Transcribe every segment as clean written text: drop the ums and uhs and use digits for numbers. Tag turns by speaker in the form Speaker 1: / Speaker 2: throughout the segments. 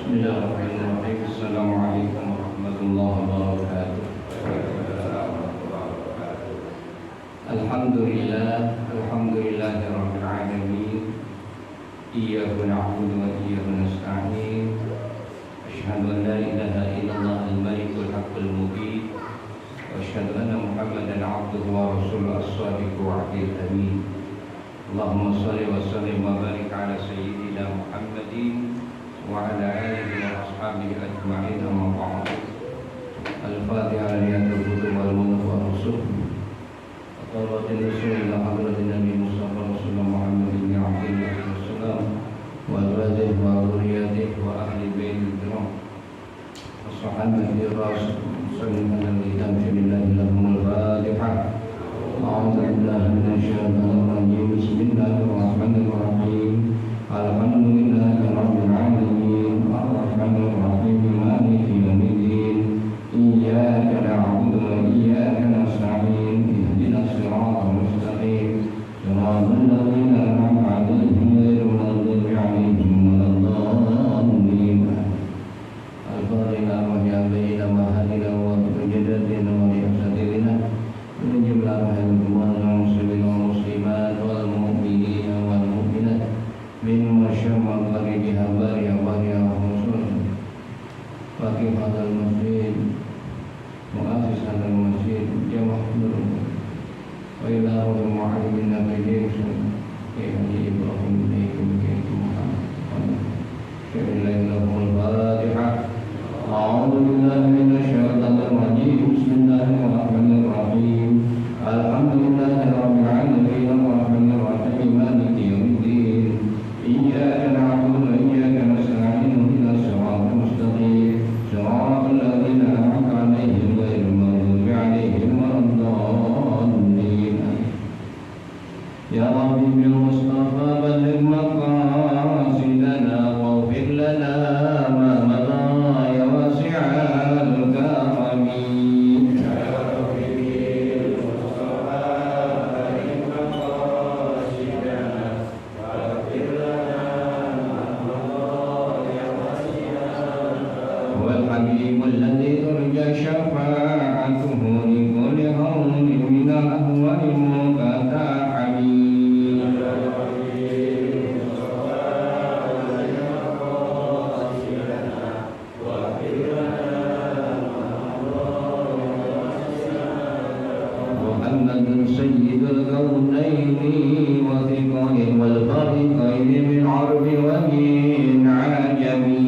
Speaker 1: Bismillahirrahmanirrahim. Assalamualaikum warahmatullahi wabarakatuh. Alhamdulillahirabbil alamin. Iyyaka na'budu wa iyyaka nasta'in. Asyhadu an la ilaha illallah al-malikul haqqul mubin. Wa asyhadu anna Muhammadan 'abduhu wa rasuluhu as-shadiqul wa'dil amin. Allahumma shalli wa sallim wa barik ala sayyidina Muhammadin wa ala alihi wa ashabihi ajma'in, amma ba'd. Al-Fatihah liyatul kutub wal mulk wa rusul. Qawlatin rasul ila hadratin Nabi Mustafa Rasulullah Muhammad bin Abdullah sallallahu wa alihi wa dhurriyyatihi wa ahli baitil kiram wa sahabati rasul sallallahu alaihi wa sallam. Lahumul Fatihah. A'udzu billahi minasy syaithanir rajim. Bismillahirrahmanirrahim. Alhamdulillahi rabbil alamin. Arrahmanir rahim. Maliki yaumiddin. Iyyaka na'budu wa iyyaka nasta'in. Ihdinas siratal mustaqim. Shiratal ladzina an'amta 'alaihim ghairil maghdubi 'alaihim waladdallin. Al-Fatihah wa ya baina ma hadina wa tujadidina wa yahsadina. Min masyammal gharibi habari habari rasul Fakih hadal masjid Mu'asis hadal masjid Ya mahdur Wa ilahu mu'alimin nabiyin Ya Haji Ibrahim Ibrahim Muhammad Syai'illahul Fatihah. A'udhu billahi minasyaitanir rajim. Bismillahirrahmanirrahim. Alhamdulillahi rabbil alamin. Arrahmanir rahim. Maliki yaumiddin. Iyyaka na'budu wa iyyaka nasta'in. Ihdinas siratal mustaqim. Siratal ladzina an'amta 'alaihim ghairil maghdubi 'alaihim waladdallin. Ya Rabbi bil Mustafa balligh maqasidana waghfir lana ma madha ya wasi'al karami. Ya Rabbi bil Mustafa balligh maqasidana waghfir lana ma madha ya wasi'al karami. Wal habibul ladzi turja syafa'atuhu li kulli hawlin min al-ahwali muqadda'ami. Muhammadun sayyidul kaunaini wa thiqain wal fariqaini min arbi wa min ajami.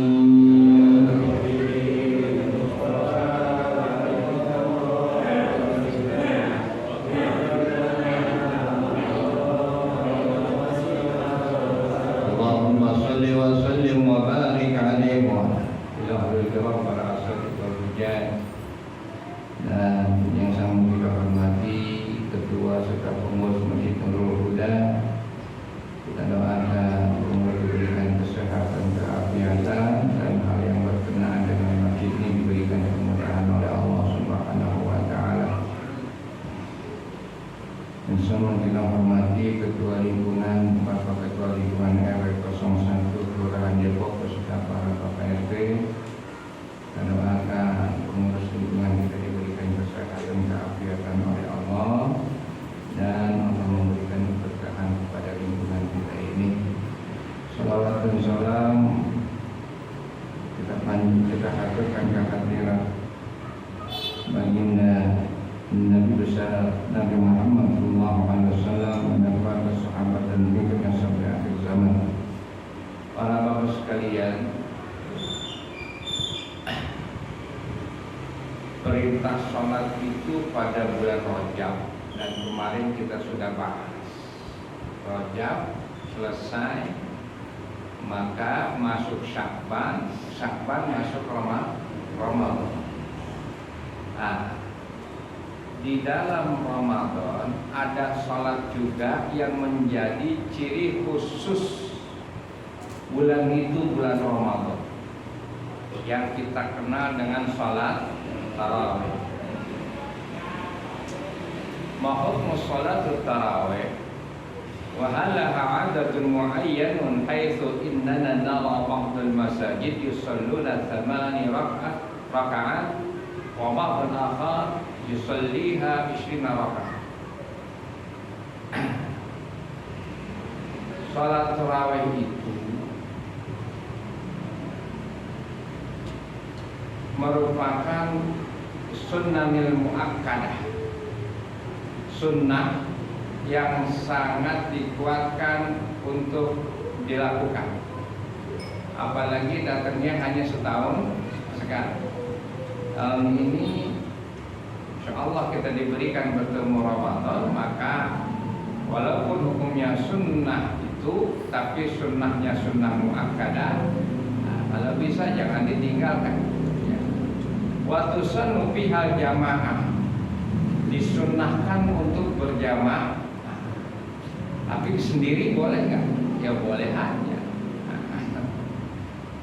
Speaker 1: Allahumma salli wa sallim wa barik alaihi wa ilahul kiram para ashabi wal hujjah. Dan yang sangat kita hormati ketua serta pengurus Masjid Nurul Huda, kita doakan umur diberikan kesehatan, keafiatan, dan hal yang berkenaan dengan masjid ini diberikan kemudahan oleh Allah Subhanahu wa Ta'ala. Dan semua kita hormati ketua lingkungan, Bapak Ketua Lingkungan RW 01 Kelurahan Depok beserta para Bapak RT. Kita doakan pengurus lingkungan kita diberikan kesehatan, keafiatan oleh Allah, dan Allah memberikan keberkahan kepada lingkungan kita ini. Salawat dan salam kita haturkan ke hadirat baginda Nabi besar Nabi Muhammad SAW dan para sahabat dan pengikutnya sampai akhir zaman. Para bapak sekalian, perintah sholat itu pada bulan Rajab, dan kemarin kita sudah bahas. Rajab selesai, maka masuk Sya'ban, Sya'ban masuk Ramadan. Nah, di dalam Ramadan ada sholat juga yang menjadi ciri khusus bulan itu, bulan Ramadan, yang kita kenal dengan sholat tarawih. Mahukmu sholatul tarawih wa halaha adatun muayyanun haitsu innana nara ba'dal masajid yusalluna 8 rakaat wa ba'dal akhar yusalliha 20 rakaat. Salat tarawih itu merupakan sunnahil muakkadah, sunnah yang sangat dikuatkan untuk dilakukan, apalagi datangnya hanya setahun sekali. Tahun ini insyaallah kita diberikan bertemu Ramadan, maka walaupun hukumnya sunnah itu, tapi sunnahnya sunnah muakkadah. Nah, kalau bisa jangan ditinggalkan. Waktu sanu bihal jamaah, disunnahkan untuk berjamaah. Tapi sendiri boleh nggak? Ya boleh aja.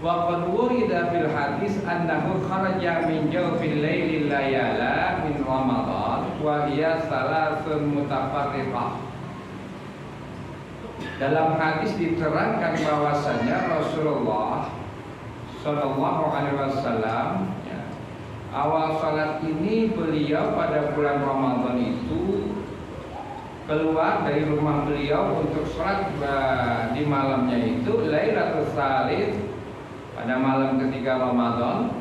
Speaker 1: Wa qad wurida fil hadis annahu kharaja min jawfil lailil layala min Ramadan wa hiya salasun mutafarriqah. Dalam hadis diterangkan bahwasanya Rasulullah sallallahu alaihi wasallam awal salat ini beliau pada bulan Ramadan itu keluar dari rumah beliau untuk sholat di malamnya itu Lailatul Tsalits, pada malam ketiga Ramadan,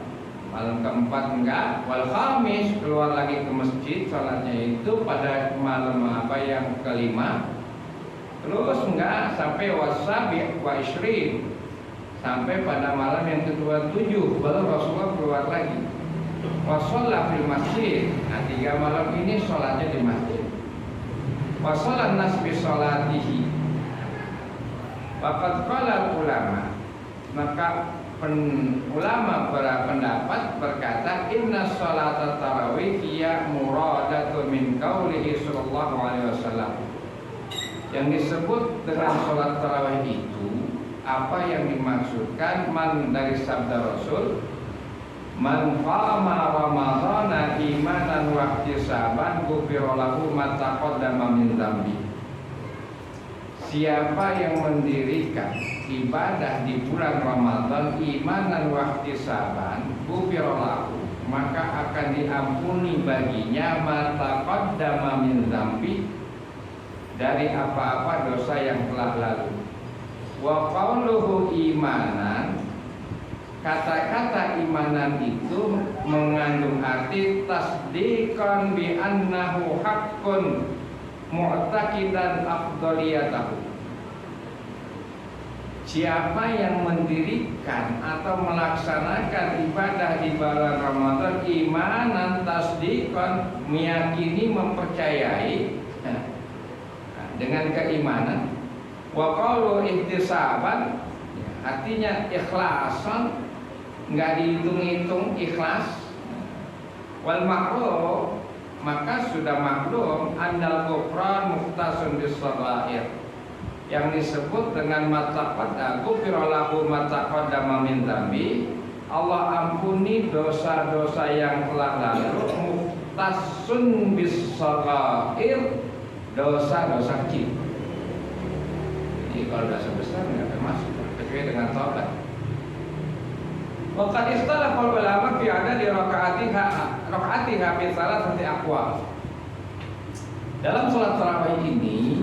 Speaker 1: malam keempat enggak, wal khamis keluar lagi ke masjid sholatnya itu pada malam yang kelima, terus enggak sampai wasabi wa isrin, sampai pada malam yang ke-27 baru Rasulullah keluar lagi. Washolat fil masjid. Nah, 3 malam ini sholatnya di masjid. Washolat nas bi sholatihi. Waqad qala ulama. Maka ulama berpendapat berkata inna sholat tarawih hiya muradatu min qaulihi sallallahu alaihi wasallam. Yang disebut dengan sholat tarawih itu, apa yang dimaksudkan dari sabda Rasul, man qama ramadhana imanan wa ihtisaban ghufira lahu ma taqaddama min dzambi. Siapa yang mendirikan ibadah di bulan Ramadan imanan wa ihtisaban ghufira lahu, maka akan diampuni baginya ma taqaddama min dzambi, dari apa-apa dosa yang telah lalu. Wa qauluhu imanan, kata-kata imanan itu mengandung arti tasdiqan bi annahu haqqun mu'taqidan afdaliyatahu. Siapa yang mendirikan atau melaksanakan ibadah di bulan Ramadan imanan tasdiqan, meyakini, mempercayai dengan keimanan, wa qalu ihtisaban, artinya ikhlasan, nggak dihitung-hitung, ikhlas. Wal ma'ruf, maka sudah maklum annal ghufran mukhtasun bis-shaghair, yang disebut dengan mataqaddama ghufira lahu mataqaddama min dzambi, Allah ampuni dosa-dosa yang telah lalu, mukhtasun bis-shaghair, dosa-dosa kecil. Jadi kalau dosa besar nggak termasuk kecuali dengan taubat. Waqad ikhtalafa ulama fi adadi rakaatiha fi salasati aqwal. Dalam salat tarawih ini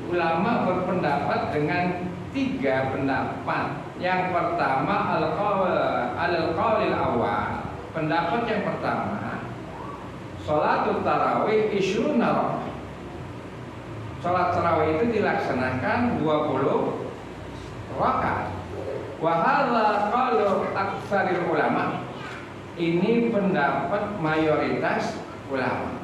Speaker 1: ulama berpendapat dengan 3 pendapat. Yang pertama al-qaulil awal. Pendapat yang pertama, salatul tarawih 20 rakaat. Salat tarawih itu dilaksanakan 20 rakaat. Wa hadza qaulu aktsaril ulama. Ini pendapat mayoritas ulama.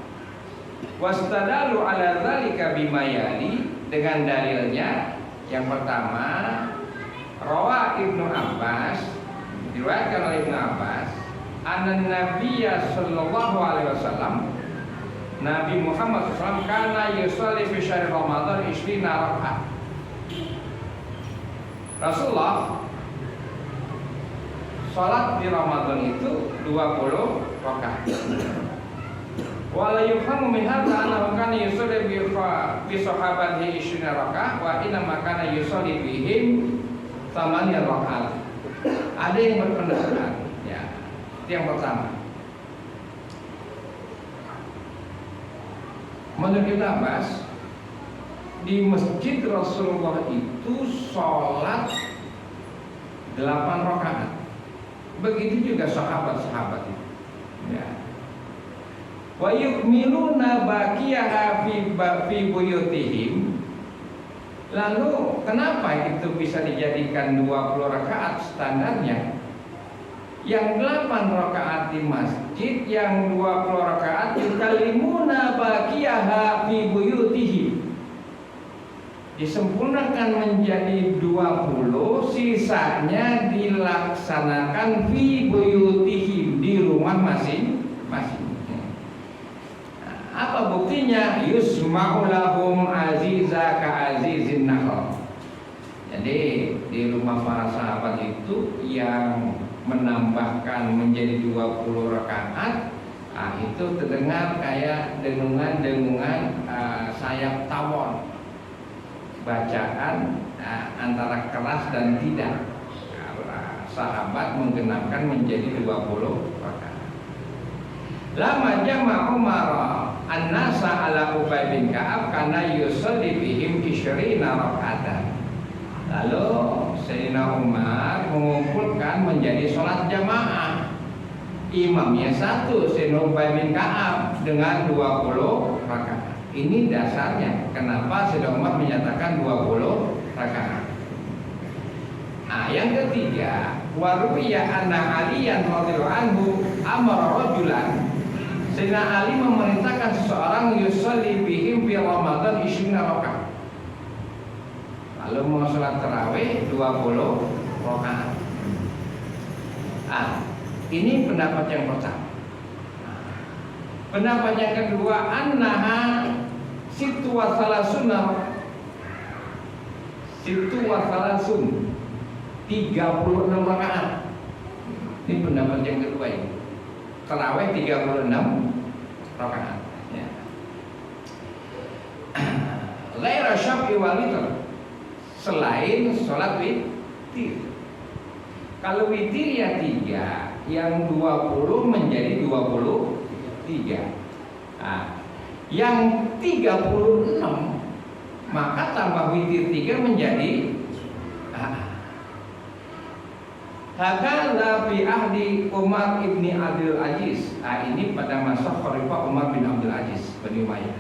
Speaker 1: Wastadalu ala dzalika bima yali, dengan dalilnya yang pertama, rawa Ibnu Abbas, diriwayatkan oleh Ibnu Abbas, anna Nabiyya sallallahu alaihi wasallam, Nabi Muhammad SAW kana yusalli fi syahr Ramadan 20 rakaat. Rasulullah salat di Ramadan itu 20 rakaat. Wala yufhamu min hadza annahu kana yusalli bi sahabatihi 20 rakaat wa inna ma kana yusalli bihim 8 rakaat. Ada yang berpendapat, ya. Itu yang pertama. Menurut Ibnu Abbas, di masjid Rasulullah itu sholat 8 rakaat. Begitu juga sahabat-sahabat itu. Ya. Wa yukmiluna baqiyaha fi buyutihim. Lalu kenapa itu bisa dijadikan 20 rakaat standarnya? Yang 8 rakaat di masjid, yang 20 rakaat yukallimuna baqiyaha fi buyutihim. Disempurnakan menjadi 20, sisanya dilaksanakan fi buyutihim, di rumah masing-masing. Apa buktinya? Yusma'u lahum aziza ka azizin nakhl. Jadi di rumah para sahabat itu yang menambahkan menjadi 20 rakaat, itu terdengar kayak dengungan-dengungan sayap tawon. Bacaan antara keras dan tidak. Sahabat menggenapkan menjadi 20 rakaat. Lama jama Umar an-nasa ala Ubay bin Ka'ab karena yusalli bihim 20 rakaatan. Lalu Sayyidina Umar mengumpulkan menjadi sholat jamaah. Imamnya satu, Sayyidina Ubay bin Ka'ab dengan 20 rakaat. Ini dasarnya kenapa Sayyidina Umar menyatakan 20 rakaat. Yang ketiga, waruya anna Aliyan radhiyallahu anhu amara rajulan. Sayyidina Ali memerintahkan seseorang yusalli bihim fi Ramadan 20 rakaat. Lalu mau sholat tarawih 20 rakaat. Ini pendapat yang pertama. Pendapat yang kedua, annaha situ wa salasun 36 rakaat. Ini pendapat yang kedua ini. Tarawih 36 rakaat. Ya. Ghaira syaf'i wal witr. Selain sholat witir. Kalau witir ya 3, yang 20 menjadi 23. Yang 36 maka tambah witir 3 menjadi hakala fi ahdi Umar ibni Abdul Aziz. Ini pada masa Khalifah Umar bin Abdul Aziz bin Umayyah.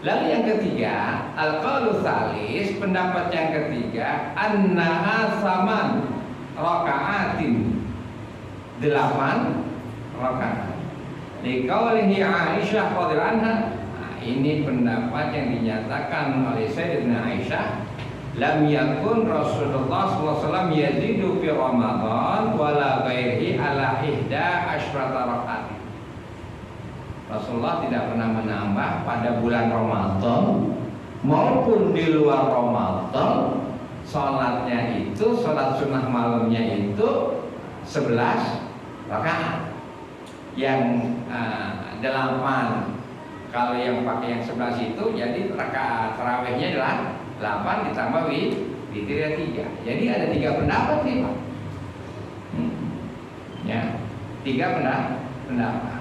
Speaker 1: Lalu yang ketiga, al-qaulu tsalis, pendapat yang ketiga, annaha saman rakaatin, 8 rakaat. Liqaulihi Aisyah radhiyallahu anha. Ini pendapat yang dinyatakan oleh Sayyidatina Aisyah, lam yakun Rasulullah sallallahu alaihi wasallam yazidu fi Ramadan wala ghairihi ala 11 rakaat. Rasulullah tidak pernah menambah pada bulan Ramadan maupun di luar Ramadan. Sholatnya itu, sholat sunnah malamnya itu 11 rakaat. Yang 8, kalau yang pakai yang 11 itu jadi rakaat tarawihnya adalah 8 ditambah witir 3. Jadi ada 3 pendapat nih Pak. Ya, 3 pendapat.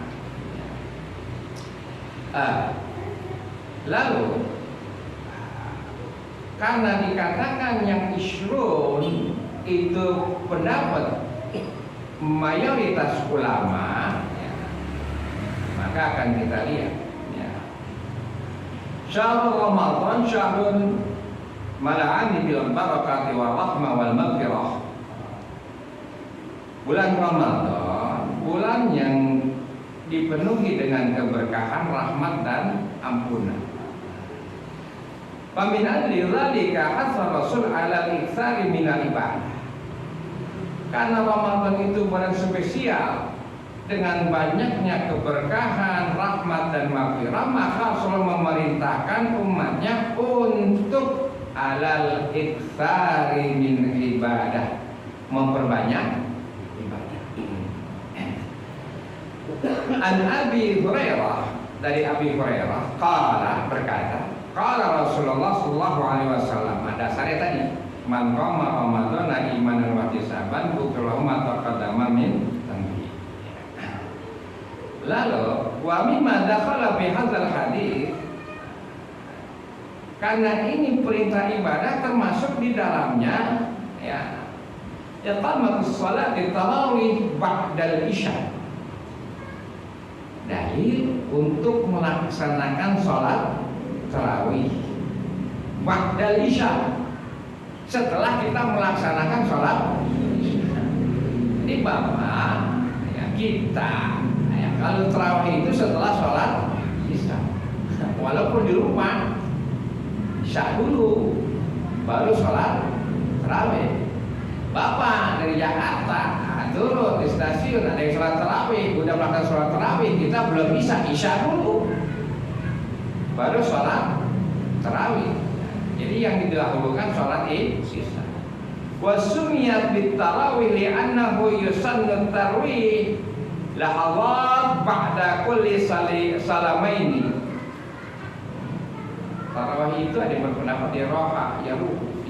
Speaker 1: Lalu karena dikatakan yang isrun itu pendapat mayoritas ulama, ya, maka akan kita lihat, ya. Syahrul Ramadan syahrun mala'ani bil barakati wal rahmah wal maghfirah. Bulan Ramadan, bulan yang dipenuhi dengan keberkahan, rahmat dan ampunan. Paminal lidzalika hasa Rasul ala iktsari minal ibadah. Karena Ramadan itu bulan spesial dengan banyaknya keberkahan, rahmat dan maghfirah, maka Rasul memerintahkan umatnya untuk alal iktsari min ibadah, memperbanyak ibadah. An Abi Hurairah, dari Abi Hurairah qala, berkata qala Rasulullah sallallahu alaihi wasallam, dasarnya tadi man qama ramadhana imanan wa ihtisaban ghufira ma taqaddama min dhanbi. Lalu wa mimma dakhala fi hadzal hadits, karena ini perintah ibadah termasuk di dalamnya ya iqamatus shalat di tarawih ba'dal isya, dalil untuk melaksanakan sholat tarawih ba'dal isya, setelah kita melaksanakan sholat isya. Ini bapak ya, kita ya, kalau tarawih itu setelah sholat isya, walaupun di rumah isya dulu baru sholat tarawih. Bapak dari Jakarta turun di stasiun, ada yang sholat tarawih, udah melakukan sholat tarawih, kita belum bisa, isya dulu baru sholat tarawih. Jadi yang didahulukan sholat isya. Wa sumiyat bit tarawih li'annahu yusannu tarwih lahadhat ba'da kulli salamaini. Tarawih itu ada yang berpendapat dia roha, ya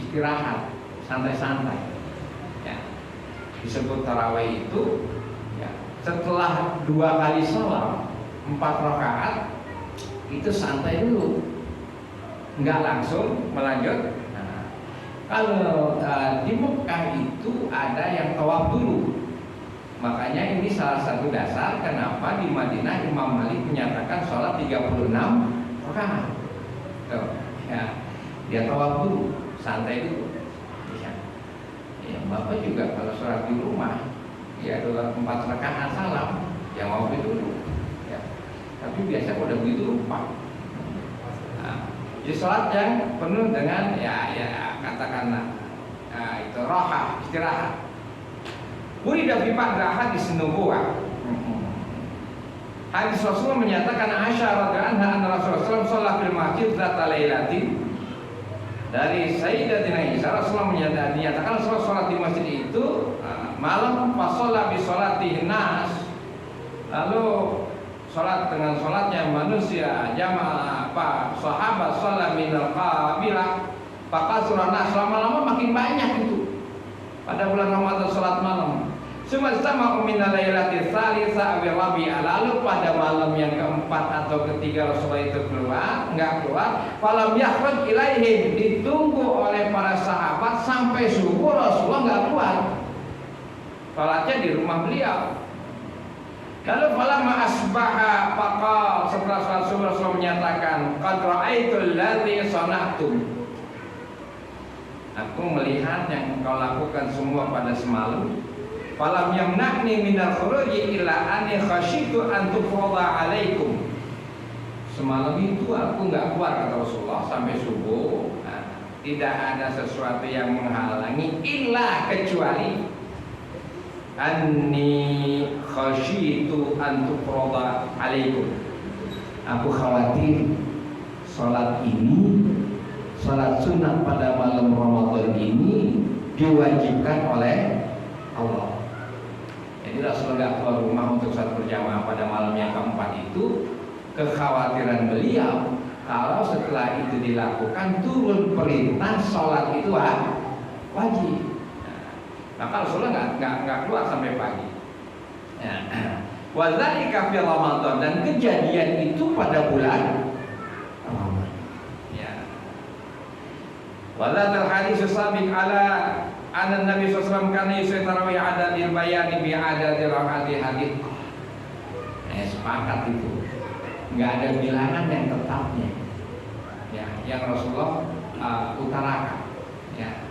Speaker 1: istirahat, santai-santai. Disebut tarawih itu ya, setelah 2 kali salam 4 rakaat itu santai dulu, nggak langsung melanjut. Nah, kalau di Mekah itu ada yang tawaf dulu, makanya ini salah satu dasar kenapa di Madinah Imam Malik menyatakan sholat 36 rakaat. Ya, dia tawaf dulu, santai dulu. Ya, bapak juga kalau sholat di rumah ya 4 rakaat salam yang mau dulu ya. Tapi biasa udah begitu lupa. Nah, di sholat yang penuh dengan ya katakanlah itu roha, istirahat. Urida fi ba'd hadis nubuwah. Hadis Rasul menyatakan Aisyah radhiyallahu anha anna Rasulullah sallallahu alaihi wasallam fil masjid dzata lailatin. Dari Sayyidatina Aisyah, Rasulullah menyatakan sholat di masjid itu malam pas sholat bi sholatihin nas, lalu sholat dengan sholatnya manusia jamaah sahabat sholat minal qabilah, maka surah nas lama-lama makin banyak itu pada bulan Ramadan sholat malam. Cuma sama minal lailatil tsalitsah wa rabi'ah, lalu pada malam yang keempat atau ketiga Rasulullah itu nggak keluar, falam yakhruj ilaihim, ditunggu oleh para sahabat sampai subuh Rasulullah nggak keluar. Salatnya di rumah beliau. Lalu falamma asbaha faqal, setelah salat subuh Rasulullah menyatakan qad ra'aitul ladzi sana'tum, aku melihat yang engkau lakukan semua pada semalam. Falam yamna'ni minal khuruji illa anni khasyitu an tufrada alaikum. Semalam itu aku enggak keluar, kata Rasulullah, sampai subuh. Nah, tidak ada sesuatu yang menghalangi illa kecuali anni khasyitu an tufrada alaikum. Aku khawatir salat ini, salat sunat pada malam Ramadan ini diwajibkan oleh Allah. Jadi Rasulullah keluar rumah untuk sholat berjamaah pada malam yang keempat itu, kekhawatiran beliau kalau setelah itu dilakukan turun perintah sholat itu wajib. Maka Rasulullah nggak keluar sampai pagi. Wadzalika fi Ramadan, dan kejadian itu pada bulan Ramadan. Ya. Wadzal hadis sabiq ala anna Nabi sallallahu alaihi wasallam kana yusalli tarawih adadil bayani bi adadil rakaati hadith. Sepakat itu. Enggak ada bilangan yang tetapnya. Ya, yang Rasulullah utarakan. Ya.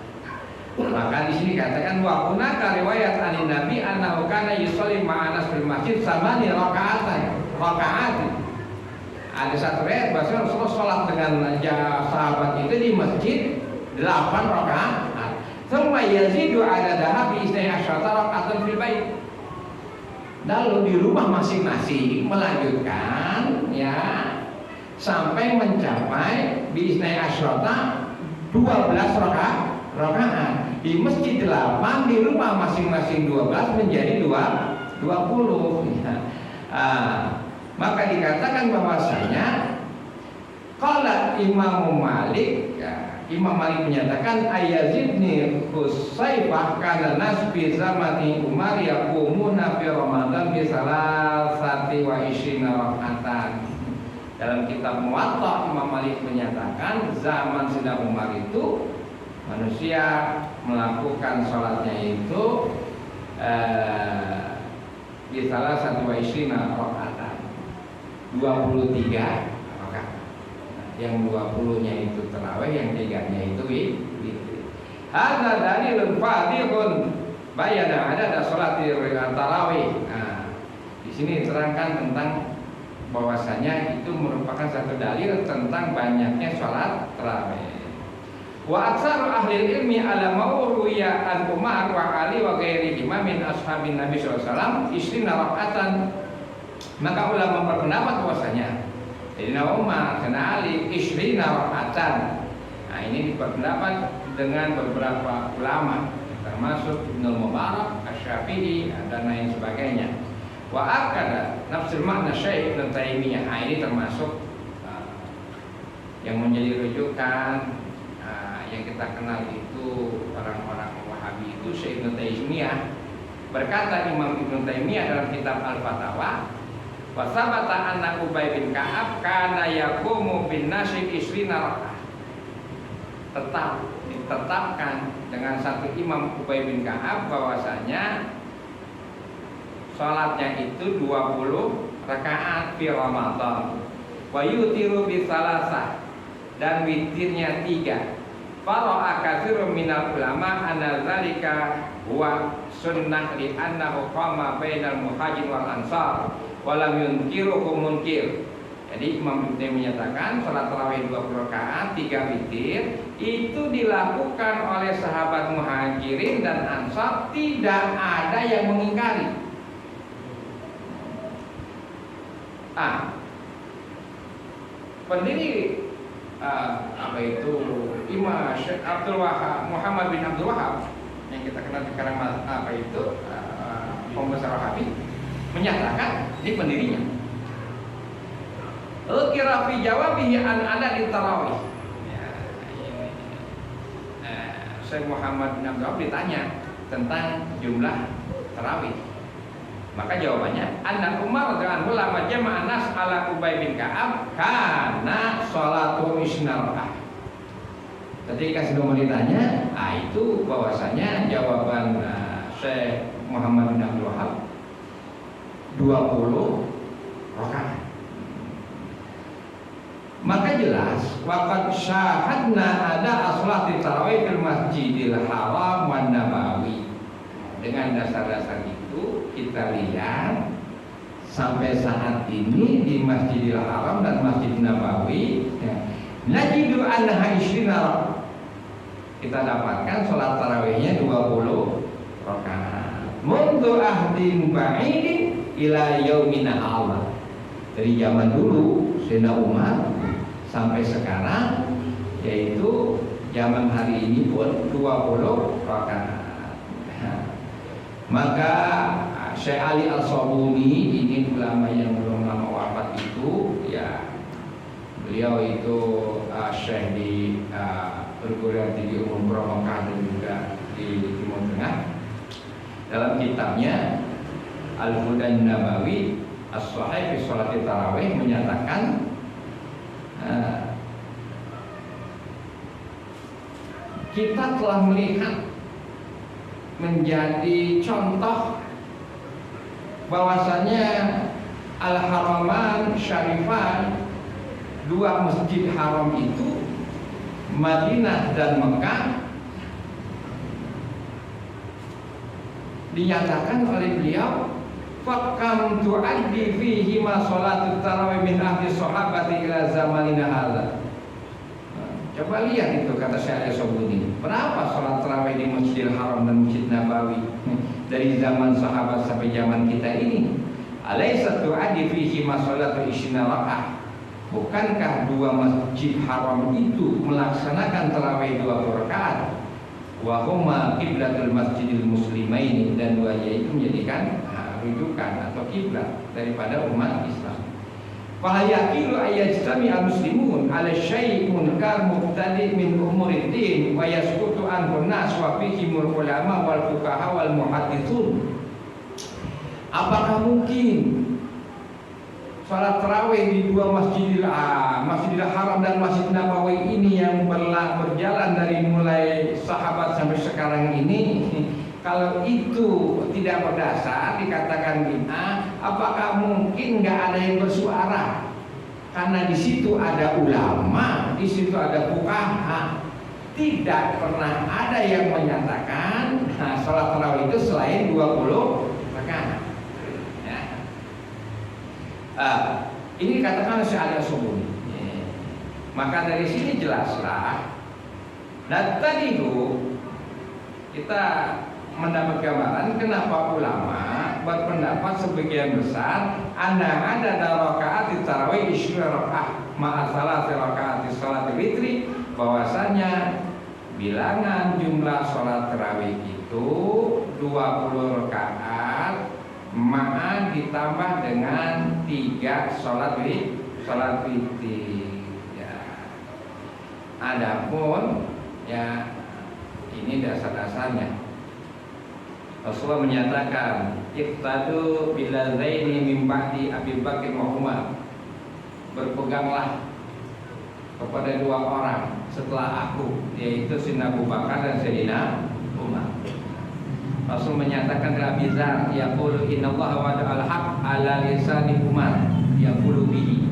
Speaker 1: Maka di sini katakan wa hunaka riwayat anin Nabi annahu kana yusalli ma'anas fil masjid samani rakaatan. Ada satu riwayat bahwa Rasulullah sholat dengan sahabat itu di masjid 8 rakaat. Thumma yazidu adadaha bi isnai asyarata raka'atan fil bait. Lalu di rumah masing-masing melanjutkan ya sampai mencapai bi isnai asyarata 12 rakaat. Di masjid 8, di rumah masing-masing 12 menjadi 20 ya. Maka dikatakan bahwasanya qala Imam Malik, ya, Imam Malik menyatakan Yazidni Husaifah kana nas fi zamani Umar yaqumuna fi Ramadan bi salasati wa ishrina rak'atan. Dalam kitab Muwatta Imam Malik menyatakan zaman Sayyidina Umar itu manusia melakukan sholatnya itu di salah satu wa ishrina rak'atan, 23 rakaat. Yang 20-nya itu tarawih, yang 3-nya itu witir. Hadza dalilun fadhihun bayana ada sholat tarawih. Nah, di sini diterangkan tentang bahwasanya itu merupakan satu dalil tentang banyaknya sholat tarawih. Wa aksar ahli ilmi ala ma'ruya an Umar wa Ali wa ghairihi min ashabin Nabi sallallahu alaihi wasallam ishrina rak'atan. Maka ulama berpendapat bahwasanya Sayyidina Umar dan Ali ishrina rak'atan. Nah, ini berpendapat dengan beberapa ulama termasuk Ibnu Mubarak, Asy-Syafi'i dan lain sebagainya. Wa akada nafsul makna Syekh Ibnu Taimiyah. Nah, ini termasuk yang menjadi rujukan yang kita kenal itu orang-orang Wahabi itu. Syekh Ibnu Taimiyah berkata, Imam Ibnu Taimiyah dalam kitab Al-Fatawa, wa sabata anna Ubay bin Ka'ab kana yaqumu bin nasib isrina rak'ah. Tetap ditetapkan dengan satu Imam Ubay bin Ka'ab bahwasanya salatnya itu 20 rakaat fi Ramadan. Wa yutiru bi salasah, dan witirnya 3. Fara'a katsirun minal ulama anna dzalika huwa sunnah li annahu qama bainal muhajirin wal ansar wa lam yunkiruhu munkir. Jadi Imam Ibnu menyatakan salat tarawih 20 rakaat 3 witir itu dilakukan oleh sahabat muhajirin dan ansar, tidak ada yang mengingkari. Pendiri apa itu Imam Syekh Abdul Wahab, Muhammad bin Abdul Wahab yang kita kenal sekarang apa itu pembesar Wahabi, menyatakan ini pendirinya. Ukira fi jawabihi an adad tarawih. Syekh Muhammad bin Abdul Wahab ditanya tentang jumlah tarawih. Maka jawabannya, anna Umar radhiyallahu anhu lama jama'a nas ala Ubay bin Ka'ab kana sholatu isnarah. Ketika sedang ditanya, itu bahwasanya jawaban Syekh Muhammad bin Abdul Wahab 20 rakaat. Maka jelas waqad syahadna ada aslati tarawih fil Masjidil Haram wan Nabawi. Dengan dasar-dasar itu kita lihat sampai saat ini di Masjidil Haram dan Masjid Nabawi, ya, najidu annaha ishrina. Kita dapatkan sholat tarawihnya 20 rakaat. Mundu ahdin ba'idin ila yaumina Allah. Dari zaman dulu Sayyidina Umar sampai sekarang, yaitu zaman hari ini pun 20 rakaat. Maka Syekh Ali Al-Sabuni, ini ulama yang belum lama wafat itu, ya, beliau itu Syekh di perguruan tinggi umum Mekah dan juga di Timur Tengah. Dalam kitabnya Al-Hudan Nabawi As-Sahih fi Sholati Tarawih menyatakan kita telah melihat menjadi contoh bahwasanya Al-Haraman Syarifan, dua masjid haram itu, Madinah dan Mekah, dinyatakan oleh beliau fakam tu'addi fihi ma sholatut tarawih min ahli sahabati ila zamanina hadza. Coba lihat itu, kata Syekh Al-Sabuni, berapa sholat tarawih di Masjidil Haram dan Masjid Nabawi dari zaman sahabat sampai zaman kita ini. Alaisa tu'addi fihi ma sholatu ishrina raka'ah. Bukankah dua masjid haram itu melaksanakan tarawih 20 rakaat? Wa huma qiblatul masjidil muslimain, dan duanya itu menjadikan rujukan atau kiblat daripada umat Islam. Fahayakilu ayyajtami al-muslimun ala syai' munkar mubtadi' min umurid din wa yasqutu anhu nas wa fihimul ulama wal fuqaha wal muhadditsun. Apakah mungkin salat tarawih di dua Masjidil Haram dan Masjid Nabawi ini yang berjalan dari mulai sahabat sampai sekarang ini, kalau itu tidak berdasar dikatakan bid'ah, apakah mungkin nggak ada yang bersuara? Karena di situ ada ulama, di situ ada fuqaha. Tidak pernah ada yang menyatakan salat tarawih itu selain 20 rakaat. Ya. Ini katakan syahada subuh. Maka dari sini jelaslah. Dan tadi itu kita mendapat gambaran kenapa ulama berpendapat sebagian besar ada rakaat di tarawih isyra rakaat ma'a salati rakaat di salat witri, bahwasanya bilangan jumlah salat tarawih itu 20 rakaat ma'a ditambah dengan 3 salat witri. Ya. Adapun ya ini dasar-dasarnya. Rasulullah menyatakan iqtadu billadzaini min ba'di Abi Bakr wa Umar. Berpeganglah kepada 2 orang setelah aku, yaitu Sayyidina Abu Bakar dan Sayyidina Umar. Rasul menyatakan dalam Bizar yaqulu innallaha wada'al haqq ala lisani Umar yaqulu bihi.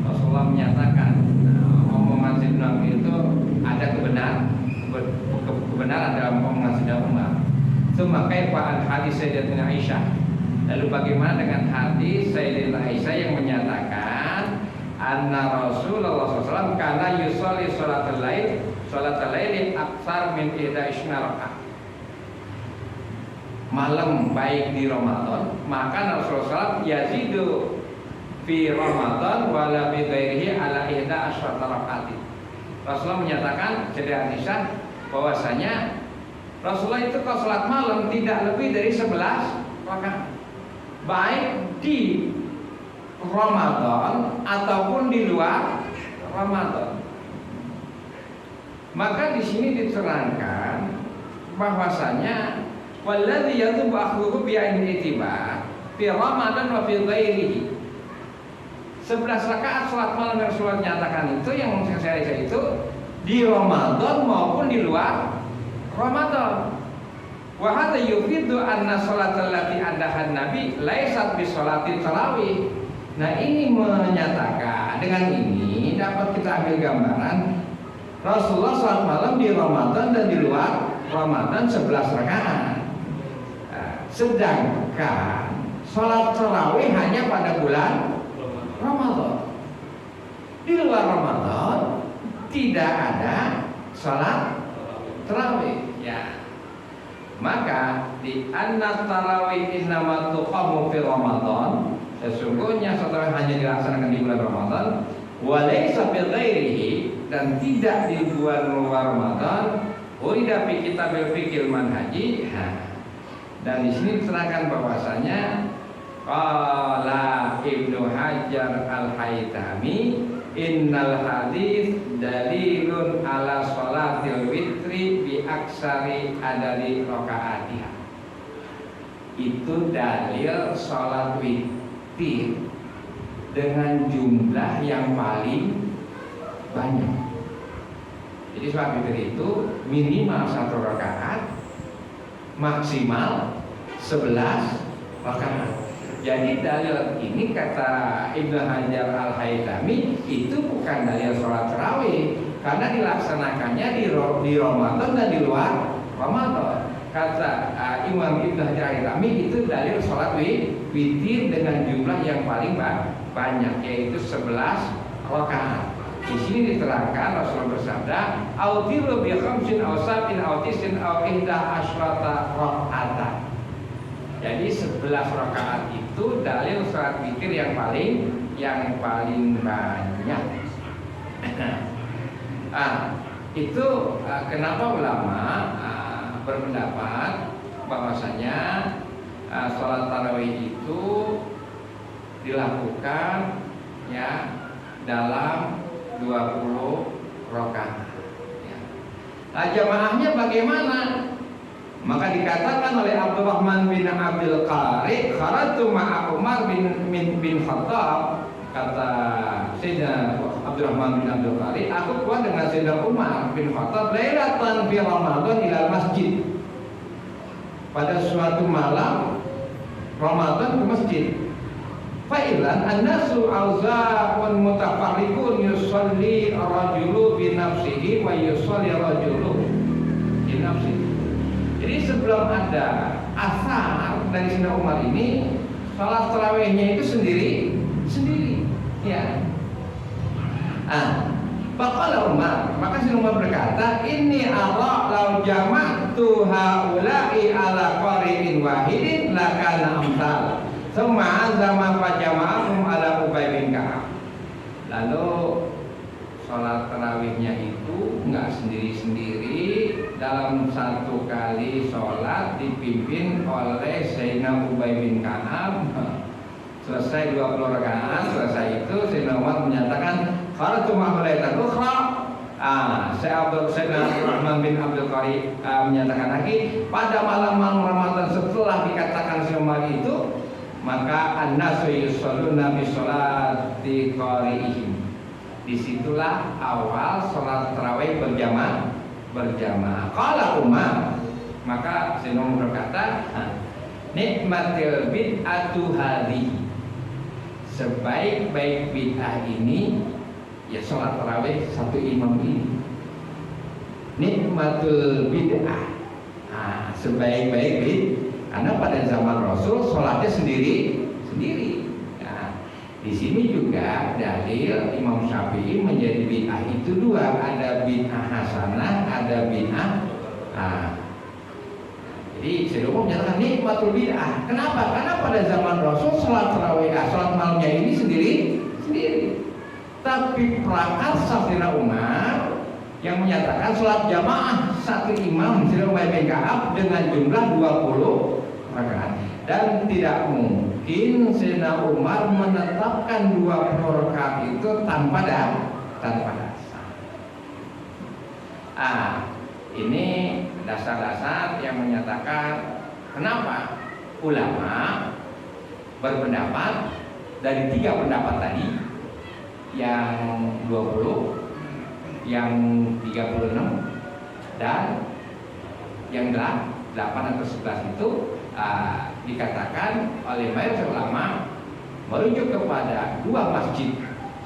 Speaker 1: Rasulullah menyatakan omongan Sayyidina itu ada kebenaran dalam omongan Sayyidina Umar. Tsumma kaifa an hadis Sayyidatina Aisyah. Lalu bagaimana dengan hadis Sayyidatina Aisyah yang menyatakan anna Rasulullah SAW kana yusolli sholatal laili aktsar min 11 rakaat. Malam baik di Ramadan, maka Rasulullah SAW yazidu fi Ramadan wala bi ghairihi ala 11 rakaat. Rasulullah menyatakan Sayyidatina Aisyah bahwasanya Rasulullah itu kalau sholat malam tidak lebih dari 11 rakaat, baik di Ramadan ataupun di luar Ramadan. Maka di sini diterangkan bahwasanya walladzi yatubu akhuhu bi aini itibar fi Ramadan wa fi ghairihi. 11 rakaat sholat malam yang Rasulullah nyatakan itu yang saya itu di Ramadan maupun di luar Ramadan. Wa hadza yufidu anna sholatal lati adahan Nabi laisat bi sholatil tarawih. Nah, ini menyatakan, dengan ini dapat kita ambil gambaran Rasulullah sholat malam di Ramadan dan di luar Ramadan 11 rakaat. Sedangkan sholat tarawih hanya pada bulan Ramadan. Di luar Ramadan tidak ada sholat tarawih. Ya. Maka di anna tarawih innama tuqamu fi Ramadan, sesungguhnya sholat hanya dilaksanakan di bulan Ramadan, wa laysa fi ghairihi, dan tidak di luar Ramadan. Urida fi kitabil fiqhil manhaji. Dan di sini diterangkan bahwasanya qala Ibnu Hajar Al-Haytami innal hadis dalilun ala sholatil witri bi aksari adadi rakaatiha. Itu dalil sholat witir dengan jumlah yang paling banyak. Jadi sholat witir itu minimal 1 rakaat, maksimal 11 rakaat. Jadi dalil ini kata Ibnu Hajar Al-Haytami itu bukan dalil sholat tarawih, karena dilaksanakannya di Ramadan dan di luar Ramadan. Kata Imam Ibnu Hajar Al-Haytami itu dalil sholat witir dengan jumlah yang paling banyak, yaitu 11 rakaat. Di sini diterangkan Rasulullah bersabda, "Autiru bi khamsin aw sab'in aw tis'in aw 11 rakaat." Jadi 11 rakaat itu dalil sholat witir yang paling banyak. Itu kenapa ulama berpendapat bahwasanya sholat tarawih itu dilakukan ya dalam 20 rakaat. Ya. Nah, jamaahnya bagaimana? Maka dikatakan oleh Abdurrahman bin Abdul Qari, kharatu ma'a Umar bin Khattab, kata Sayyidina Abdurrahman bin Abdul Qari, aku keluar dengan Sayyidina Umar bin Khattab lailatan fi Ramadan ila masjid. Pada suatu malam Ramadan ke masjid. Fa'ilan an-nasu auza'un mutafarriqun yusalli ar-rajulu bi nafsihi wa yusalli ar-rajulu bi nafsihi. Jadi sebelum ada asar dari Sayyidina Umar ini, salat tarawihnya itu sendiri, ya. Faqala Umar, maka Sayyidina Umar berkata, "Inni ara law jama'tu haula'i ala qari'in wahidin lakana amsal." Tsumma azama fa jama'ahum ala Ubay bin Ka'ab. Lalu salat tarawihnya itu enggak sendiri-sendiri, dalam satu kali sholat dipimpin oleh Sayyidina Ubay bin Ka'ab. Selesai 20 rakaat, selesai itu Sayyidina Umar menyatakan kharatu ma'ulaatan ukhra. Sayyidina Abdurrahman bin Abdul Qari menyatakan lagi, pada malam-malam Ramadan setelah dikatakan Sayyidina Umar itu, maka an-nasu yusalluna bi sholati qari'ihim. Disitulah awal sholat tarawih berjamaah. Qala Umar, maka Sayyidina Umar berkata, nikmatil bid'atu hadhihi, sebaik-baik bid'ah ini ya sholat tarawih satu imam ini. Nikmatul bid'ah, sebaik-baik bid'ah, karena pada zaman Rasul sholatnya sendiri. Di sini juga dalil Imam Syafi'i menjadi bid'ah itu dua, ada bid'ah hasanah, ada bid'ah. Jadi Sayyidina Umar menyatakan nikmatul bid'ah. Kenapa? Karena pada zaman Rasul sholat tarawih, sholat malamnya ini sendiri. Tapi prakarsa Sayyidina Umar yang menyatakan sholat jamaah satu imam Sayyidina Ubay bin Ka'ab dengan jumlah 20 rakaat, dan tidak mungkin Sayyidina Umar menetapkan 20 rakaat itu tanpa dasar. Ini dasar-dasar yang menyatakan kenapa ulama berpendapat dari 3 pendapat tadi, yang 20, yang 36, dan yang 8 atau 11 itu dikatakan oleh mayoritas ulama merujuk kepada 2 masjid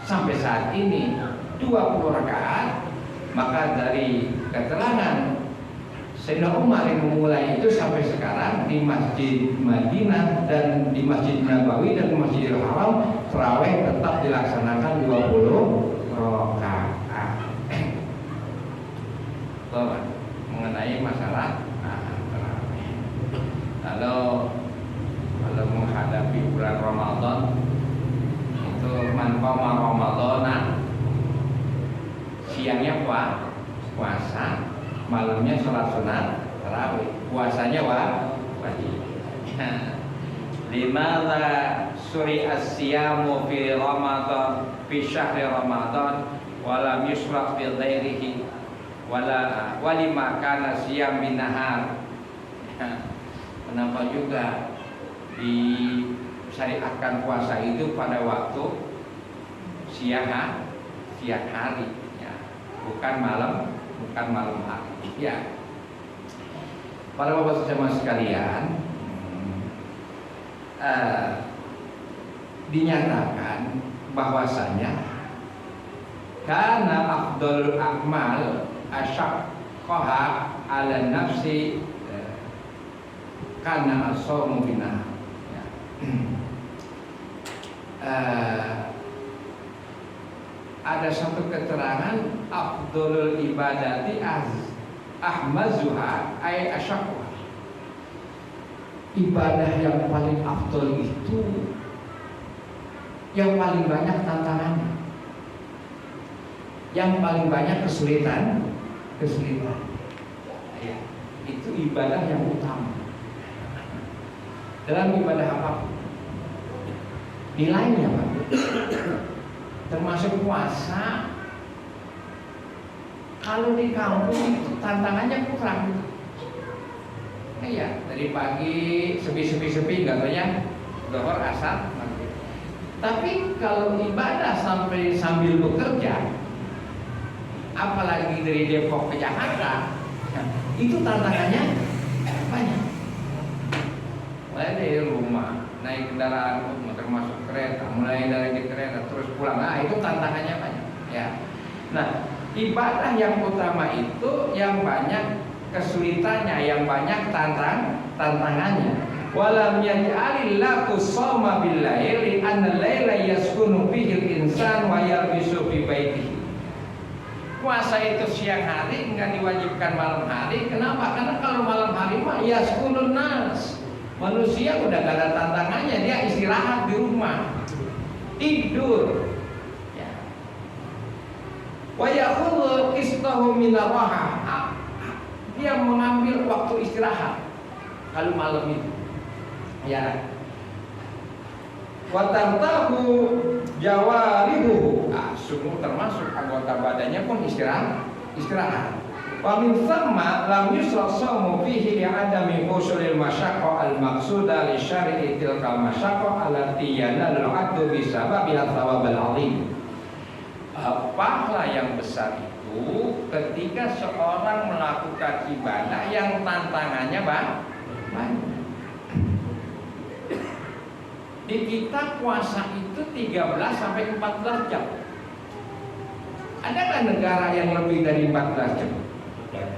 Speaker 1: sampai saat ini 20 rakaat. Maka dari keterangan Sayyidina Umar yang memulai itu sampai sekarang di Masjid Madinah dan di Masjid Nabawi dan Masjidil Haram, tarawih tetap dilaksanakan 20 rakaat. Mengenai masalah tarawih. Lalu kalau menghadapi bulan Ramadan itu manqama Ramadan, siangnya puasa, malamnya sholat sunat tarawih, puasanya wajib. Limadza suri'a as-siyamu fi Ramadan fi syahri Ramadan wa lam yusra' fi ghairihi wa lima kana siyam bin nahar. Kenapa juga disyariatkan puasa itu pada waktu siang hari, ya, bukan malam hari, ya. Para bapak jemaah sekalian, dinyatakan bahwasanya karena afdalul a'mal asyaqqaha ala nafsi karena as-shaumu bina. Ada satu keterangan afdalul ibadati ahmazuha ay asyaqqa. Ibadah yang paling afdal itu yang paling banyak tantangannya, yang paling banyak kesulitan. Ya, itu ibadah yang utama. dalam ibadah apapun. Nilainya Pak, termasuk puasa. Kalau di kampung itu tantangannya kurang. Iya, dari pagi sepi nggak banyak, dohor asar. Tapi kalau ibadah sambil bekerja, apalagi dari Depok ke Jakarta, itu tantangannya banyak. Mulai dari rumah, naik kendaraan umum, termasuk kereta, mulai dari kereta terus pulang, itu tantangannya banyak. Ya, nah ibadah yang utama itu yang banyak kesulitannya, yang banyak tantangannya. Walam yaj'alillahu shauma bil laili anna laila yaskunu fihi al-insan wa yalbisu fi baitihi. Puasa itu siang hari, enggak diwajibkan malam hari. Kenapa? Karena kalau malam hari mah yaskunun nas. Manusia udah gak ada tantangannya, dia istirahat di rumah, tidur. Ya. Wa ya'khudhu qistahu min ar-raha. Dia mengambil waktu istirahat kalau malam itu. Ya, watartahu jawarihu, semua termasuk anggota badannya pun istirahat. Wa min thamma lam yusra shaumu fihi li'adami husulil masyaqqa al-maqsuda li syar'i tilka al-masyaqqa allati yanalul 'abdu bi sababiha thawabal 'azim. Pahala yang besar itu ketika seorang melakukan ibadah yang tantangannya banyak. Di kita puasa itu 13 sampai 14 jam. Adakah negara yang lebih dari 14 jam?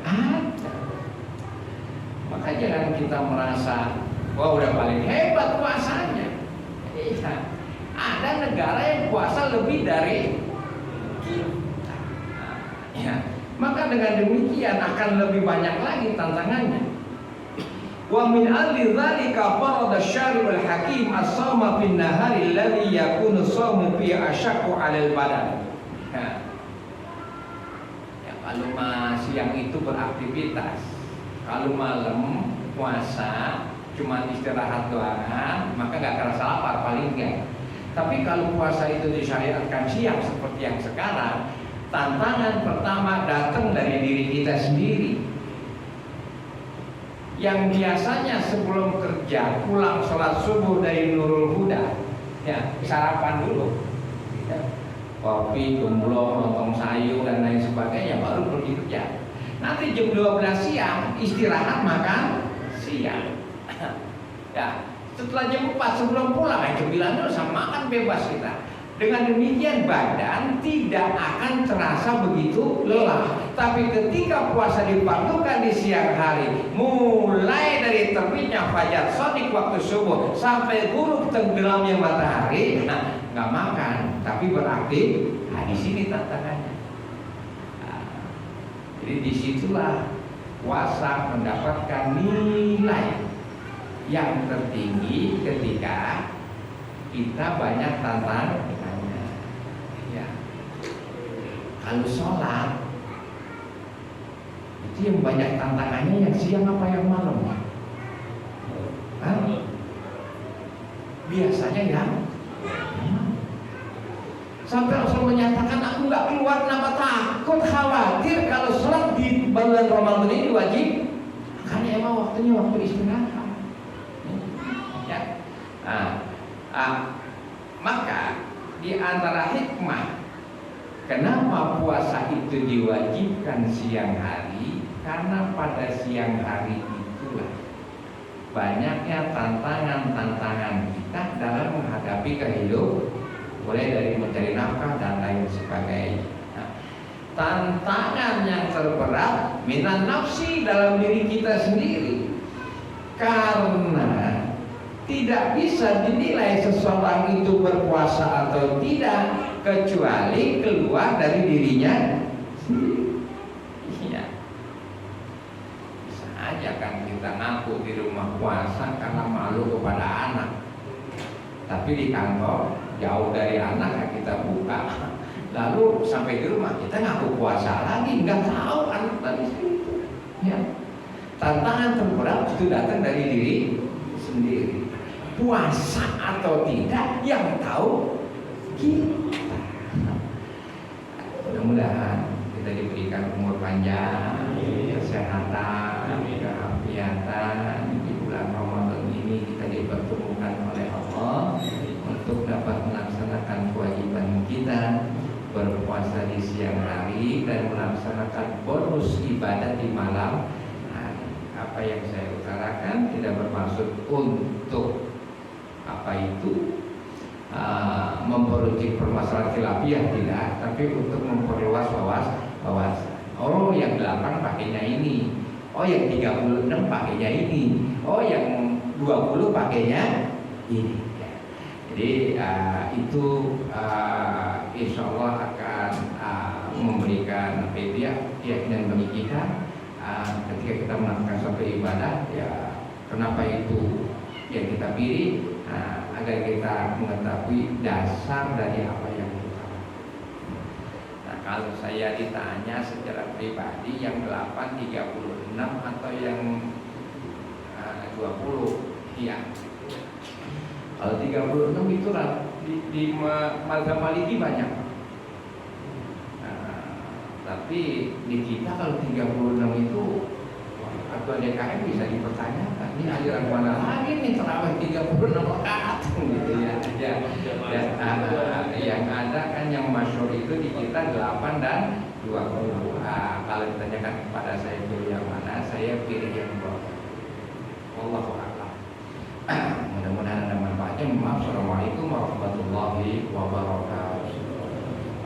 Speaker 1: Ada. Maka jangan kita merasa wah udah paling hebat puasanya. Iya. Ada negara yang puasa lebih dari kita. Ya. Maka dengan demikian akan lebih banyak lagi tantangannya. Wa min alli dzalika farada syari'ul hakim as-shauma fin nahari alladhi yakunu shaumu fi ashaqqu 'alal badan. Ya, kalau siang itu beraktivitas, kalau malam puasa cuma istirahat doang, maka gak kerasa lapar paling enggak. Tapi kalau puasa itu disyariatkan siang seperti yang sekarang, tantangan pertama datang dari diri kita sendiri. Yang biasanya sebelum kerja pulang sholat subuh dari Nurul Huda, ya sarapan dulu, ya, kopi, gemblong, lontong sayur dan lain sebagainya, baru pergi kerja. Nanti jam 12 siang istirahat makan siang. Ya, setelah jam 4 sebelum pulang jam 9 dulu sama makan bebas kita. Dengan demikian badan tidak akan terasa begitu lelah. Tapi ketika puasa dipadukan di siang hari, mulai dari terbitnya fajar shadiq waktu subuh sampai gurub tenggelamnya matahari, nggak makan, tapi beraktif. Di sini tantangannya. Jadi disitulah puasa mendapatkan nilai yang tertinggi ketika kita banyak tantangannya. Ya. Kalau sholat itu yang banyak tantangannya yang siang apa yang malam? Biasanya yang sampai Rasul menyatakan aku nggak keluar kenapa takut khawatir kalau sholat di bulan Ramadan ini wajib karena emang waktunya waktu istirahat. Ya. Maka di antara hikmah kenapa puasa itu diwajibkan siang hari, karena pada siang hari itulah banyaknya tantangan-tantangan kita dalam menghadapi kehidupan, mulai dari mencari nafkah dan lain sebagainya. Tantangan yang terberat minan nafsi, dalam diri kita sendiri, karena tidak bisa dinilai seseorang itu berpuasa atau tidak kecuali keluar dari dirinya sendiri. Ya. Bisa aja kan kita ngaku di rumah puasa karena malu kepada anak, tapi di kantor jauh dari anak kita buka, lalu sampai di rumah kita ngaku puasa lagi, nggak tahu anak tadi itu. Ya. Tantangan terberat itu datang dari diri sendiri. puasa atau tidak yang tahu kita. Mudah-mudahan kita diberikan umur panjang, kesehatan, keafiatan. Di bulan Ramadan ini kita dipertemukan oleh Allah untuk dapat melaksanakan kewajiban kita, berpuasa di siang hari dan melaksanakan bonus ibadah di malam hari. Apa yang saya utarakan tidak bermaksud untuk memperuncing permasalahan khilafiyah, tidak, tapi untuk memperluas wawasan. Oh, yang 8 pakainya ini. Oh, yang 36 pakainya ini. Oh, yang 20 pakainya ini. Ya. Jadi itu insya Allah akan memberikan keyakinan bagi kita ketika kita melakukan suatu ibadah. Ya, kenapa itu yang kita pilih? Agar kita mengetahui dasar dari apa yang kita lakukan. Nah, kalau saya ditanya secara pribadi, yang 8, 36 atau yang 20, iya. Kalau 36 itu di mazhab Maliki banyak. Tapi di kita kalau 36 itu atau DKM bisa dipertanyakan, ini aliran mana lagi nih terawih 36 rakaat gitu ya. Yang ada kan yang masyhur itu di kita 8 dan 20. Kalau ditanyakan kepada saya pilih yang mana, saya pilih yang 20. Wallahu a'lam. Mudah-mudahan ada manfaatnya. Maaf. Assalamualaikum warahmatullahi wabarakatuh.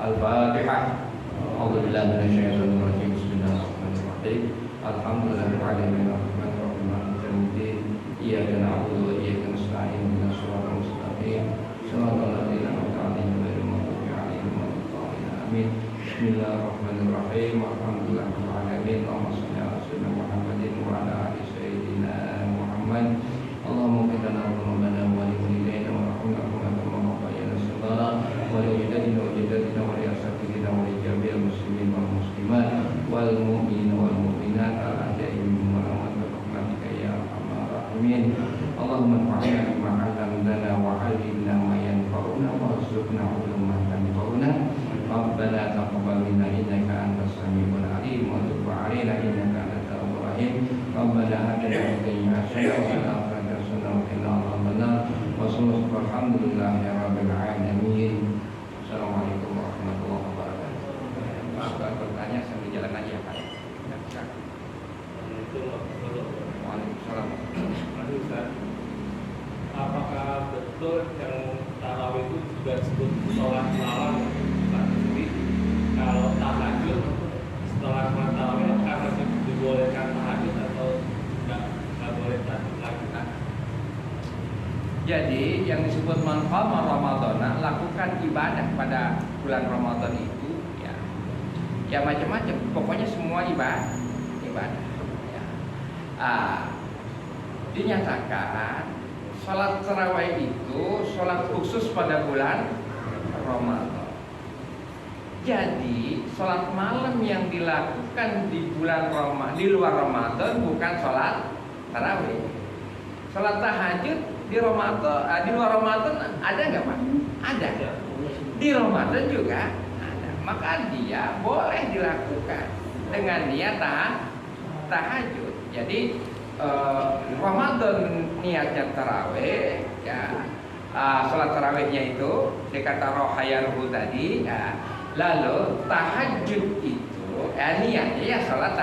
Speaker 1: Al-Fatihah. A'udzubillahi minasyaitonir rajim. Bismillahirrahmanirrahim. Alhamdulillahirabbil alamin arrahmanirrahim maliki yaumiddin iyyaka na'budu wa iyyaka nasta'in ihdinas siratal mustaqim siratal ladzina an'amta 'alaihim ghairil maghdubi 'alaihim waladdallin amin. Bismillahirrahmanirrahim. Alhamdulillahirabbil alamin. Allahumma shalli 'ala sayyidina Muhammadin wa 'ala ali sayyidina Muhammad. Allahumma qina dhunubana wa li walidayna warhamna kama rabbayana shaghara wa li walidayna wa jaddatina wa li ashatina wa li jami'il muslimin wal muslimat wal mu'minin wal mu'minat al-ahya'i minhum wal amwat bi rahmatika ya arhamar rahimin. Allahumma anfa'na bima 'allamtana wa 'allimna ma yanfa'una warzuqna 'ilman yanfa'una. Rabbana taqabbal minna innaka antas samiul 'alim wa tub 'alaina innaka antat tawwabur rahim. Rabbana atina fid dunya hasanah wa fil akhirati hasanah wa qina adzabannar. Wa sallallahu alhamdulillahi rabbil alamin. Assalamualaikum warahmatullahi wabarakatuh. Kalau bertanya sambil jalan aja ya Pak. Waalaikumsalam.
Speaker 2: Apakah betul yang tarawih itu juga disebut sholat malam? Jadi kalau tahajud setelah sholat tarawih apakah dibolehkan tahajud atau nggak boleh tahajud lagi?
Speaker 1: Jadi yang disebut man qama Ramadhana, lakukan ibadah pada bulan Ramadan itu ya macam-macam, pokoknya semua ibadah ya. Dinyatakan sholat tarawih itu sholat khusus pada bulan Ramadan. Jadi sholat malam yang dilakukan di bulan Ramadan, di luar Ramadan bukan sholat tarawih. Sholat tahajud di Ramadan, di luar Ramadan ada nggak Pak? Ada. Di Ramadan juga ada. Maka dia boleh dilakukan dengan niat tahajud. Jadi Ramadan niatnya tarawih, ya. Sholat tarawihnya itu dikata rohayaruhu tadi, ya. Lalu tahajud itu, niatnya ya sholat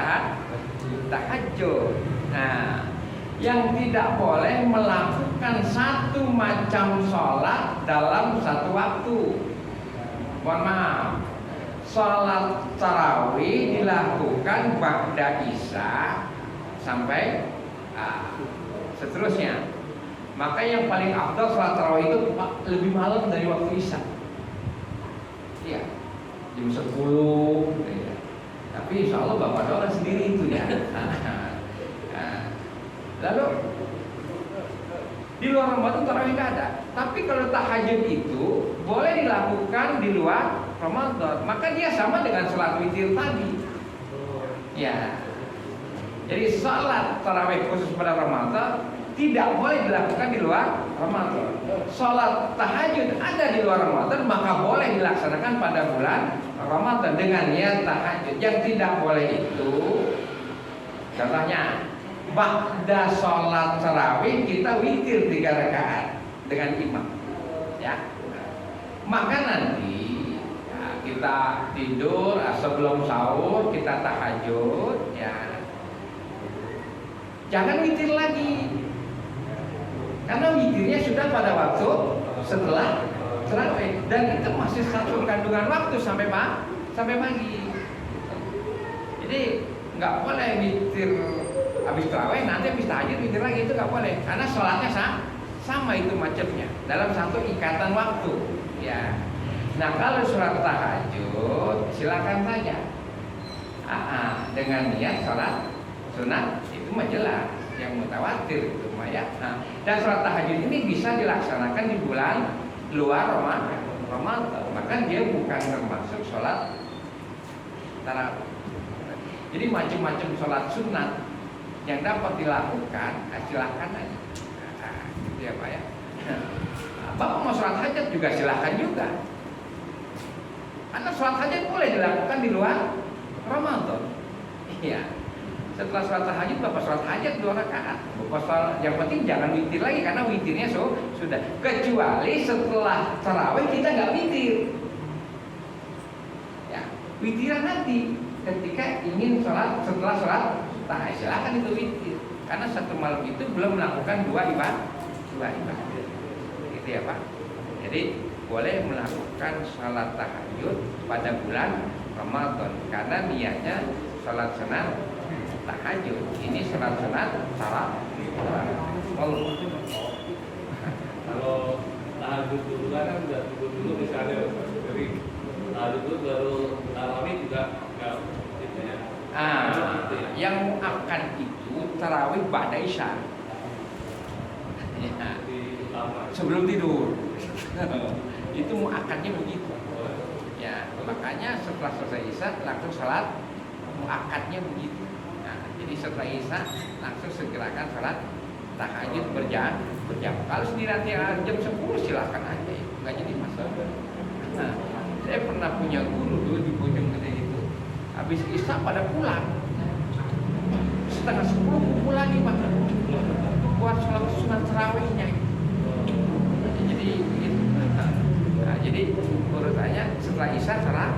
Speaker 1: tahajud. Nah, yang tidak boleh melakukan satu macam sholat dalam satu waktu. Mohon maaf, sholat tarawih dilakukan ba'da isya sampai seterusnya. Maka yang paling afdal sholat tarawih itu lebih malam dari waktu isya. Iya, jam 10 ya. Tapi insya Allah Bapak doa sendiri itu ya. Lalu di luar Ramadan tarawih nggak ada. Tapi kalau tahajud itu boleh dilakukan di luar Ramadan. Maka dia sama dengan sholat witir tadi. Ya. Jadi sholat tarawih khusus pada Ramadan tidak boleh dilakukan di luar Ramadan. Sholat tahajud ada di luar Ramadan, maka boleh dilaksanakan pada bulan Ramadan dengan niat tahajud. Yang tidak boleh itu, contohnya, ba'da sholat tarawih kita witir 3 rakaat dengan imam, ya. Maka nanti ya, kita tidur sebelum sahur kita tahajud, ya. Jangan witir lagi, karena witirnya sudah pada waktu setelah tarawih, dan itu masih satu kandungan waktu sampai pagi. Jadi nggak boleh witir habis tarawih nanti habis tahajud witir lagi, itu nggak boleh, karena sholatnya sama itu macetnya dalam satu ikatan waktu, ya. Nah kalau sholat tahajud silakan saja, dengan niat sholat sunat itu mah jelas, yang mutawatir itu mah, ya. Nah, dan sholat tahajud ini bisa dilaksanakan di bulan luar Ramadan, maka dia bukan termasuk sholat tarawih. Jadi macam-macam sholat sunat yang dapat dilakukan, silakan aja. Gitu ya Pak, ya. Bapak mau sholat hajat juga silakan juga, karena sholat hajat boleh dilakukan di luar Ramadan. Iya. Setelah sholat tahajud Bapak sholat hajat 2 rakaat. Yang penting jangan witir lagi, karena witirnya sudah. Kecuali setelah tarawih kita nggak witir, ya. Witiran nanti ketika ingin sholat setelah sholat tahajud, silakan itu witir, karena satu malam itu belum melakukan 2 ibadah. Gitu ya Pak. Jadi boleh melakukan sholat tahajud pada bulan Ramadan, karena niatnya sholat sunat tahajud. Ini sholat sunat tarawih.
Speaker 2: Kalau tahajud dulu kan udah tidur dulu misalnya, jadi tahajud dulu baru tarawih juga nggak gitu ya.
Speaker 1: Yang akan itu tarawih ba'da isya, ya. Sebelum tidur. Itu muakadnya begitu, ya. Makanya setelah selesai isya langsung sholat, muakadnya begitu. Nah, jadi setelah isya langsung segerakan sholat tahajud berjam. Kalau sendiri jam 10 silakan aja, nggak jadi masalah. Nah, saya pernah punya guru dulu di Bojonggede itu, habis isya pada pulang, setengah 10 kumpul lagi Pak, buat sholat sunat tarawihnya. Jadi begitu. Nah, jadi urutannya setelah isya sholat,